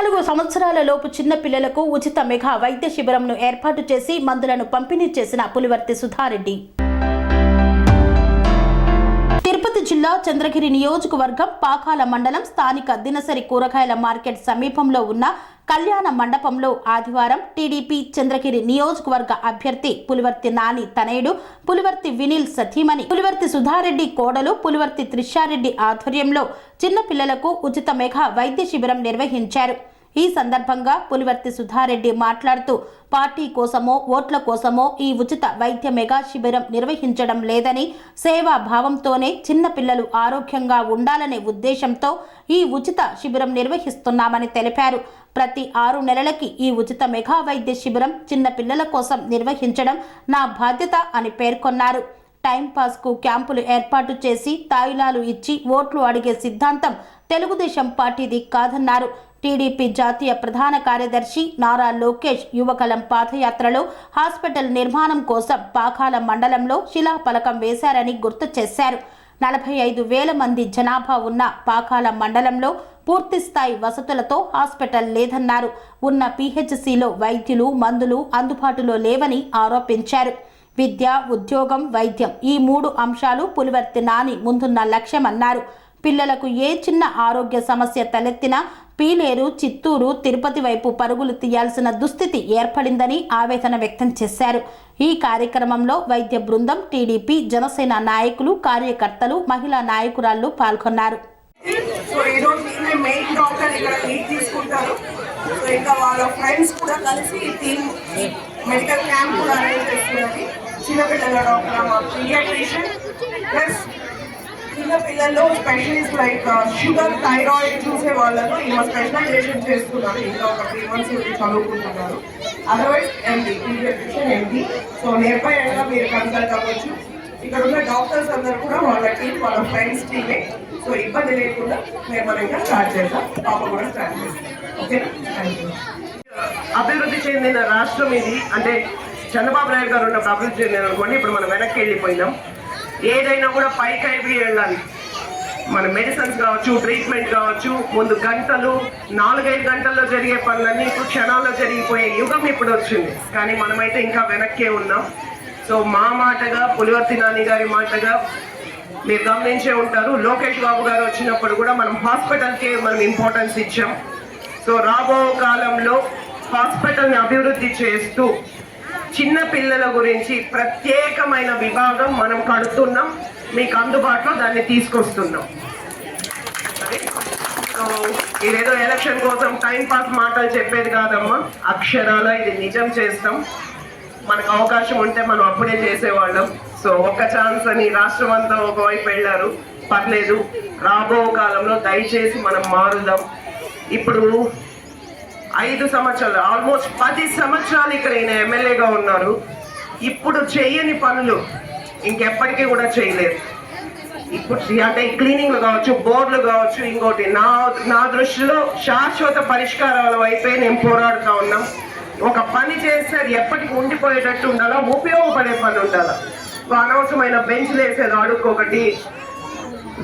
14 సంవత్సరాల లోపు చిన్న పిల్లలకు ఉచిత మెగా వైద్య శిబిరంను ఏర్పాటు చేసి మందులను పంపిణీ చేసిన పులివర్తి సుధారెడ్డి. తిరుపతి జిల్లా చంద్రగిరి నియోజకవర్గం పాకాల మండలం స్థానిక దినసరి కూరగాయల మార్కెట్ సమీపంలో ఉన్న కళ్యాణ మండపంలో ఆదివారం టీడీపీ చంద్రగిరి నియోజకవర్గ అభ్యర్థి పులివర్తి నాని తనయుడు పులివర్తి వినిల్ సతీమణి పులివర్తి సుధారెడ్డి కోడలు పులివర్తి త్రిషారెడ్డి ఆధ్వర్యంలో చిన్న పిల్లలకు ఉచిత మెగా వైద్య శిబిరం నిర్వహించారు. ఈ సందర్భంగా పులివర్తి సుధారెడ్డి మాట్లాడుతూ పార్టీ కోసమో ఓట్ల కోసమో ఈ ఉచిత వైద్య మెగా శిబిరం నిర్వహించడం లేదని, సేవా భావంతోనే చిన్న పిల్లలు ఆరోగ్యంగా ఉండాలనే ఉద్దేశంతో ఈ ఉచిత శిబిరం నిర్వహిస్తున్నామని తెలిపారు. ప్రతి 6 నెలలకి ఈ ఉచిత మెగా వైద్య శిబిరం చిన్న పిల్లల కోసం నిర్వహించడం నా బాధ్యత అని పేర్కొన్నారు. టైంపాస్కు క్యాంపులు ఏర్పాటు చేసి తాయిలాలు ఇచ్చి ఓట్లు అడిగే సిద్ధాంతం తెలుగుదేశం పార్టీది కాదన్నారు. టీడీపీ జాతీయ ప్రధాన కార్యదర్శి నారా లోకేష్ యువకలం పాదయాత్రలో హాస్పిటల్ నిర్మాణం కోసం పాకాల మండలంలో శిలాఫలకం వేశారని గుర్తు చేశారు. 45,000 మంది జనాభా ఉన్న పాకాల మండలంలో పూర్తిస్థాయి వసతులతో హాస్పిటల్ లేదన్నారు. ఉన్న పీహెచ్సీలో వైద్యులు, మందులు అందుబాటులో లేవని ఆరోపించారు. విద్య, ఉద్యోగం, వైద్యం ఈ 3 అంశాలు పులివర్తి నాని ముందున్న లక్ష్యమన్నారు. పిల్లలకు ఏ చిన్న ఆరోగ్య సమస్య తలెత్తినా పీలేరు, చిత్తూరు, తిరుపతి వైపు పరుగులు తీయాల్సిన దుస్థితి ఏర్పడిందని ఆవేదన వ్యక్తం చేశారు. ఈ కార్యక్రమంలో వైద్య బృందం, టీడీపీ, జనసేన నాయకులు, కార్యకర్తలు, మహిళా నాయకురాళ్లు పాల్గొన్నారు. చిన్న పిల్లల్లో స్పెషలిస్ట్ లైక్ షుగర్, థైరాయిడ్ చూసే వాళ్ళను ఇలా స్పెషలైజేషన్ చేస్తున్నారు. ఇంకా ఒక 3 months చదువుకుంటున్నారు. Otherwise MD so near by అయినా మీరు కన్సల్ట్ అవ్వచ్చు. ఇక్కడ ఉన్న డాక్టర్స్ అందరూ కూడా వాళ్ళ టీం, వాళ్ళ ఫ్రెండ్స్ టీమే. సో ఇబ్బంది లేకుండా నిర్మలంగా స్టార్ట్ చేద్దాం. పాప కూడా స్టార్ట్ చేస్తాం. ఓకేనా? అభివృద్ధి చెందిన రాష్ట్రం ఇది. అంటే చంద్రబాబు నాయుడు గారు ఉన్నప్పుడు అభివృద్ధి చెందిన అనుకోండి, ఇప్పుడు మనం వెనక్కి వెళ్ళిపోయినాం. ఏదైనా కూడా పైకి అయిపోయి వెళ్ళాలి. మన మెడిసిన్స్ కావచ్చు, ట్రీట్మెంట్ కావచ్చు, ముందు గంటలు 4-5 గంటల్లో జరిగే పనులన్నీ ఇప్పుడు క్షణాల్లో జరిగిపోయే యుగం ఇప్పుడు వచ్చింది. కానీ మనమైతే ఇంకా వెనక్కే ఉన్నాం. సో మా మాటగా, పులివర్తి నాని గారి మాటగా మీరు గమనించే ఉంటారు, లోకేష్ బాబు గారు వచ్చినప్పుడు కూడా మనం హాస్పిటల్కే మనం ఇంపార్టెన్స్ ఇచ్చాం. సో రాబో కాలంలో హాస్పిటల్ని అభివృద్ధి చేస్తూ చిన్న పిల్లల గురించి ప్రత్యేకమైన విభాగం మనం కడుతున్నాం. మీకు అందుబాటులో దాన్ని తీసుకొస్తున్నాం. సో ఇదేదో ఎలక్షన్ కోసం టైం పాస్ మాటలు చెప్పేది కాదమ్మా, అక్షరాల ఇది నిజం చేస్తాం. మనకు అవకాశం ఉంటే మనం అప్పుడే చేసేవాళ్ళం. సో ఒక్క ఛాన్స్ అని రాష్ట్రం అంతా ఒకవైపు వెళ్ళారు, పర్లేదు. రాబో కాలంలో దయచేసి మనం మారుదాం. ఇప్పుడు 5 సంవత్సరాలు, ఆల్మోస్ట్ 10 సంవత్సరాలు ఇక్కడ ఈయన ఎమ్మెల్యేగా ఉన్నారు. ఇప్పుడు చేయని పనులు ఇంకెప్పటికీ కూడా చేయలేరు. ఇప్పుడు అంటే క్లీనింగ్లు కావచ్చు, బోర్డులు కావచ్చు, ఇంకోటి నా దృష్టిలో శాశ్వత పరిష్కారాల వైపే నేను పోరాడుతూ ఉన్నాం. ఒక పని చేస్తే అది ఎప్పటికి ఉండిపోయేటట్టు ఉండాలా, ఉపయోగపడే పని ఉండాలా. అనవసరమైన బెంచ్లు వేసేది అడుక్కొకటి,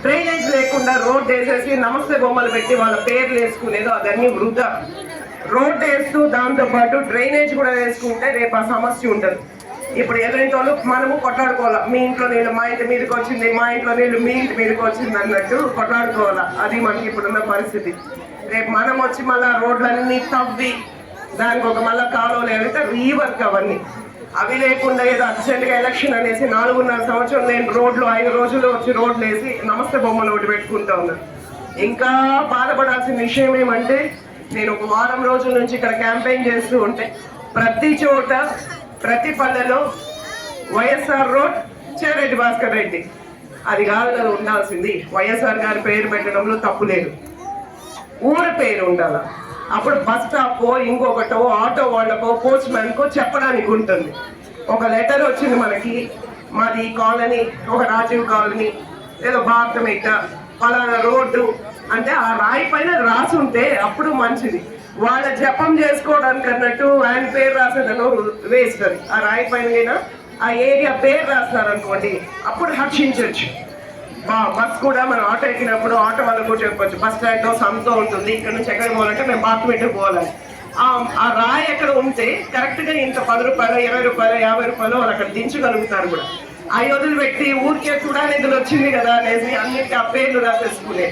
డ్రైనేజ్ లేకుండా రోడ్ వేసేసి నమస్తే బొమ్మలు పెట్టి వాళ్ళ పేర్లు వేసుకునేదో అదన్నీ వృధా. రోడ్ వేస్తూ దాంతోపాటు డ్రైనేజ్ కూడా వేసుకుంటే రేపు ఆ సమస్య ఉంటుంది. ఇప్పుడు ఎదురింటోళ్ళు మనము కొట్లాడుకోవాలా, మీ ఇంట్లో నీళ్ళు మా ఇంటి మీదకి వచ్చింది, మా ఇంట్లో నీళ్ళు మీ ఇంటి మీదకి వచ్చింది అన్నట్టు కొట్లాడుకోవాలా. అది మనకి ఇప్పుడున్న పరిస్థితి. రేపు మనం వచ్చి మళ్ళీ రోడ్లన్నీ తవ్వి దానికి ఒక మళ్ళీ కాలువలు ఏదైతే రీవర్క్ అవన్నీ అవి లేకుండా ఏదో అర్జెంట్గా ఎలక్షన్ అనేసి 4.5 సంవత్సరం నేను రోడ్లు 5 రోజుల్లో వచ్చి రోడ్లు వేసి నమస్తే బొమ్మలు ఒకటి పెట్టుకుంటా ఉన్నాను. ఇంకా బాధపడాల్సిన విషయం ఏమంటే, నేను ఒక వారం రోజుల నుంచి ఇక్కడ క్యాంపెయిన్ చేస్తూ ఉంటే ప్రతి చోట, ప్రతి పల్లెలో వైఎస్ఆర్ రోడ్ చెరెడ్డి భాస్కర్ రెడ్డి, అది కాదు కదా ఉండాల్సింది. వైఎస్ఆర్ గారి పేరు పెట్టడంలో తప్పు లేదు, ఊరి పేరు ఉండాలి. అప్పుడు బస్ స్టాప్ ఇంకొకటో ఆటో వాళ్ళకో పోస్ట్ మ్యాన్కో చెప్పడానికి ఉంటుంది. ఒక లెటర్ వచ్చింది మనకి, మాది కాలనీ, ఒక రాజీవ్ కాలనీ, ఏదో భారతమేట పలానా రోడ్డు అంటే ఆ రాయి పైన రాసి ఉంటే అప్పుడు మంచిది. వాళ్ళ జపం చేసుకోవడానికి అన్నట్టు ఆయన పేరు రాసేదనో వేస్ట్. ఆ రాయి పైన ఆ ఏరియా పేరు రాస్తారు అనుకోండి, అప్పుడు హర్షించవచ్చు. బస్ కూడా మనం ఆటో ఎక్కినప్పుడు ఆటో వాళ్ళకు కూడా చెప్పొచ్చు, బస్ స్టాండ్ సంతో ఉంటుంది, ఇక్కడ నుంచి ఎక్కడ పోవాలంటే మేము బాత్రూమ్ పోవాలని. ఆ రాయి ఎక్కడ ఉంటే కరెక్ట్ గా ఇంత 10 రూపాయలు 20 రూపాయలు 50 రూపాయలు వాళ్ళు అక్కడ దించగలుగుతారు కూడా. ఆ వదిలి పెట్టి ఊరికే చూడనిధులు వచ్చింది కదా అనేసి అన్నిటికీ ఆ పేర్లు రాసేసుకునే.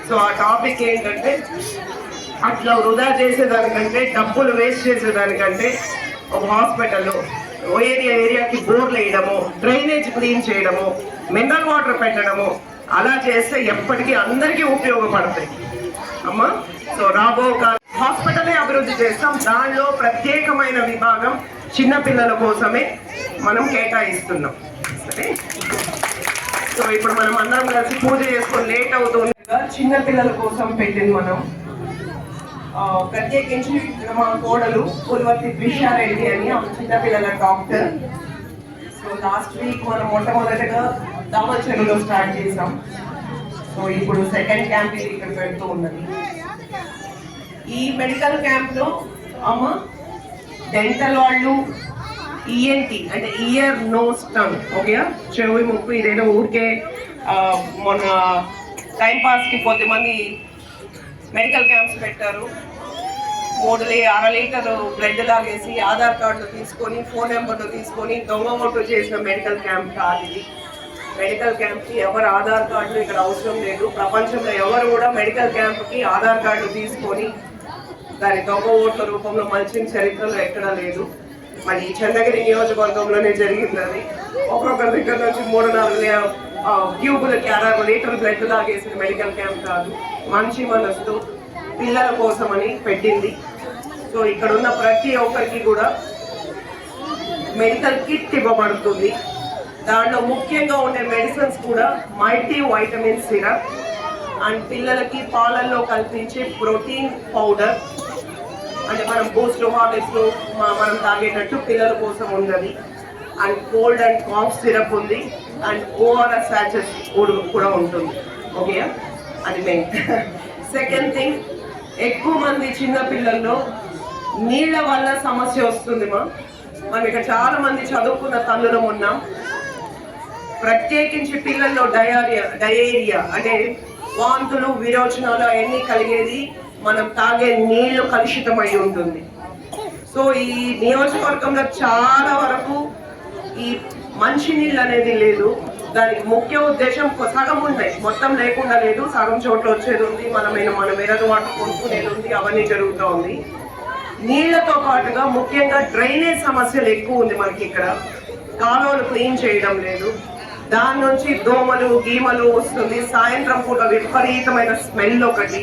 సో ఆ టాపిక్ ఏంటంటే, అట్లా వృధా చేసేదానికంటే, డబ్బులు వేస్ట్ చేసేదానికంటే ఒక హాస్పిటల్లో ఏరియాకి బోర్లు వేయడము, డ్రైనేజ్ క్లీన్ చేయడము, మినరల్ వాటర్ పెట్టడము, అలా చేస్తే ఎప్పటికీ అందరికీ ఉపయోగపడతాయి అమ్మా. సో రాబో కాలం హాస్పిటలే అభివృద్ధి చేస్తాం. దానిలో ప్రత్యేకమైన విభాగం చిన్నపిల్లల కోసమే మనం కేటాయిస్తున్నాం. సరే, సో ఇప్పుడు మనం అందరం కలిసి పూజ చేసుకొని లేట్ అవుతుంది. చిన్నపిల్లల కోసం పెట్టింది మనం ప్రత్యేకించి మా కోడలు పులివర్తి విషయారెడ్డి అని చిన్నపిల్లల డాక్టర్. సో లాస్ట్ వీక్ మనం మొట్టమొదటిగా దామచర్లో స్టార్ట్ చేసాం. సో ఇప్పుడు సెకండ్ క్యాంప్ ఇది ఇక్కడ పెడుతూ ఉన్నది. ఈ మెడికల్ క్యాంప్ లో అమ్మ డెంటల్ వాళ్ళు, ఈఎన్టీ అంటే ఇయర్ నోస్ టంగ్, ఓకే, చెవి ముక్కు, ఇదేదో ఊరికే మొన్న టైం పాస్ కి కొద్దిమంది మెడికల్ క్యాంప్స్ పెట్టారు. 3.5 లీటర్ బ్లడ్ లాగేసి ఆధార్ కార్డులు తీసుకొని ఫోన్ నెంబర్లు తీసుకొని దొంగ ఓటు చేసిన మెడికల్ క్యాంప్ కాదు ఇది. మెడికల్ క్యాంప్ కి ఎవరు ఆధార్ కార్డులు ఇక్కడ అవసరం లేదు. ప్రపంచంలో ఎవరు కూడా మెడికల్ క్యాంప్ కి ఆధార్ కార్డులు తీసుకొని దాని దొంగ ఓట్ల రూపంలో మలిచిన చరిత్రలో ఎక్కడా లేదు. మరి ఈ చంద్రగిరి నియోజకవర్గంలోనే జరిగింది అది. ఒక్కొక్కరి దగ్గర నుంచి 3-4 ట్యూబులకి 60 లీటర్ బ్లడ్ లాగేసిన మెడికల్ క్యాంప్ కాదు. మంచి మనసు పిల్లల కోసం అని పెట్టింది. సో ఇక్కడ ఉన్న ప్రతి ఒక్కరికి కూడా మెడికల్ కిట్ ఇవ్వబడుతుంది. దాంట్లో ముఖ్యంగా ఉండే మెడిసిన్స్ కూడా మల్టీ వైటమిన్ సిరప్ అండ్ పిల్లలకి పాలల్లో కల్పించే ప్రోటీన్ పౌడర్, అంటే మనం బూస్ట్ హార్లిక్స్ మనం తాగేటట్టు పిల్లల కోసం ఉన్నది. And cold and cough syrup ఉంది. అండ్ ఓఆర్ఎస్ సాచెస్ కూడా ఉంటుంది. ఓకే, అది మెయిన్. సెకండ్ థింగ్, ఎక్కువ మంది చిన్న పిల్లల్లో నీళ్ళ వల్ల సమస్య వస్తుంది. మనం ఇక్కడ చాలా మంది చదువుకున్న తల్లులం ఉన్నాం. ప్రత్యేకించి పిల్లల్లో డయేరియా అంటే వాంతులు, విరోచనాలు అవన్నీ కలిగేది మనం తాగే నీళ్లు కలుషితమై ఉంటుంది. సో ఈ నియోజకవర్గంలో చాలా వరకు ఈ మంచి నీళ్ళు అనేది లేదు. దానికి ముఖ్య ఉద్దేశం సగం ఉంటాయి, మొత్తం లేకుండా లేదు. సగం చోట్ల వచ్చేది ఉంది, మన మినరల్ వాటర్ కొనుక్కునేది ఉంది, అవన్నీ జరుగుతూ ఉంది. నీళ్లతో పాటుగా ముఖ్యంగా డ్రైనేజ్ సమస్యలు ఎక్కువ ఉంది మనకి ఇక్కడ. కాలువలు క్లీన్ చేయడం లేదు, దాని నుంచి దోమలు గీమలు వస్తుంది. సాయంత్రం పూట విపరీతమైన స్మెల్ ఒకటి.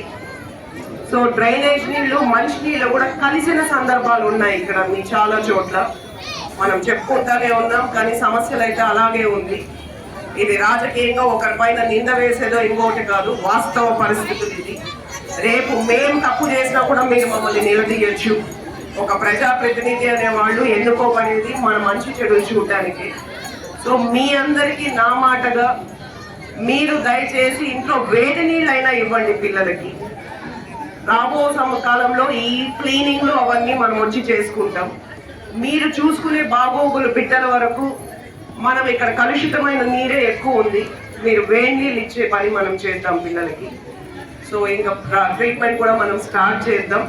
సో డ్రైనేజ్ నీళ్లు మంచి నీళ్ళు కూడా కలిసిన సందర్భాలు ఉన్నాయి ఇక్కడ చాలా చోట్ల. మనం చెప్పుకుంటానే ఉన్నాం, కానీ సమస్యలు అయితే అలాగే ఉంది. ఇది రాజకీయంగా ఒకరిపైన నింద వేసేదో ఇంకోటి కాదు, వాస్తవ పరిస్థితులు ఇది. రేపు మేము తప్పు చేసినా కూడా మీరు మమ్మల్ని నిలదీయచ్చు. ఒక ప్రజాప్రతినిధి అనే వాళ్ళు ఎన్నుకోబడేది మన మంచి చెడులు చూడడానికి. సో మీ అందరికీ నా మాటగా మీరు దయచేసి ఇంట్లో వేడి నీళ్ళైనా ఇవ్వండి పిల్లలకి. రాబో కాలంలో ఈ క్లీనింగ్లు అవన్నీ మనం వచ్చి చేసుకుంటాం. మీరు చూసుకునే బాగోగులు బిడ్డల వరకు మనం ఇక్కడ కలుషితమైన నీరే ఎక్కువ ఉంది. మీరు వేడి నీళ్ళు ఇచ్చే పని మనం చేద్దాం పిల్లలకి. సో ఇంకా ట్రీట్మెంట్ కూడా మనం స్టార్ట్ చేద్దాం.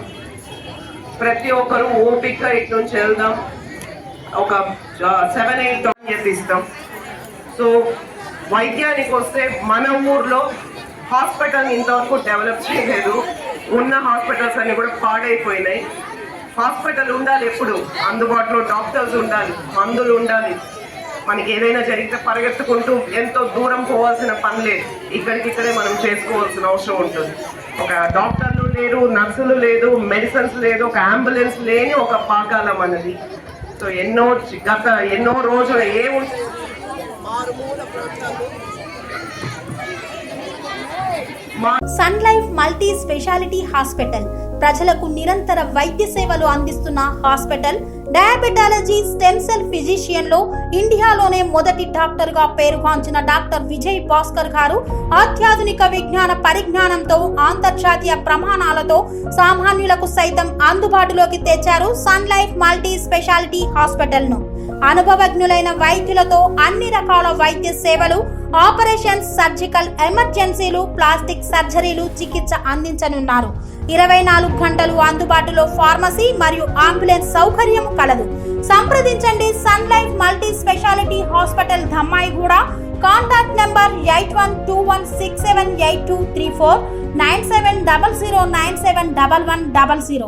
ప్రతి ఒక్కరు ఓపిక ఇటు నుంచి వెళ్దాం. ఒక 7-8 చెప్పిస్తాం. సో వైద్యానికి వస్తే మన ఊర్లో హాస్పిటల్ ఇంతవరకు డెవలప్ చేయలేదు. ఉన్న హాస్పిటల్స్ అన్ని కూడా పాడైపోయినాయి. హాస్పిటల్ ఉండాలి, ఎప్పుడు అందుబాటులో డాక్టర్స్ ఉండాలి, మందులు ఉండాలి. మనకి ఏదైనా జరిగితే పరిగెత్తుకుంటూ ఎంతో దూరం పోవాల్సిన పని లేదు, ఇక్కడికిక్కడే మనం చేసుకోవాల్సిన అవసరం ఉంటుంది. ఒక డాక్టర్లు లేరు, నర్సులు లేదు, మెడిసిన్స్ లేదు, ఒక అంబులెన్స్ లేని ఒక పాకాలం అన్నది. సో ఎన్నో రోజులు ఏముంటుంది మారుమూల ప్రాంతాలు. Sun Life multi speciality hospital ప్రజలకు నిరంతర వైద్య సేవలు అందిస్తున్న hospital. Diabetology, stem cell physician లో ఇండియాలోనే మొదటి డాక్టర్ గా పేరుగాంచిన డాక్టర్ విజయ్ భాస్కర్ గారు అత్యాధునిక విజ్ఞాన పరిజ్ఞానంతో అంతర్జాతీయ ప్రమాణాలతో సామాన్యులకు సైతం అందుబాటులోకి తెచ్చారు Sun Life multi speciality hospital ను. అనుభవజ్ఞులైన వైద్యులతో అన్ని రకాల వైద్య సేవలు ఆపరేషన్స్, సర్జికల్ ఎమర్జెన్సీలు, ప్లాస్టిక్ సర్జరీలు చికిత్స అందించనున్నారు. 24 గంటలు అందుబాటులో ఫార్మసీ మరియు అంబులెన్స్ సౌకర్యం కలదు. సంప్రదించండి Sun Life multi speciality hospital, Dhammaiguda. Contact number 8121678234, 9700971100.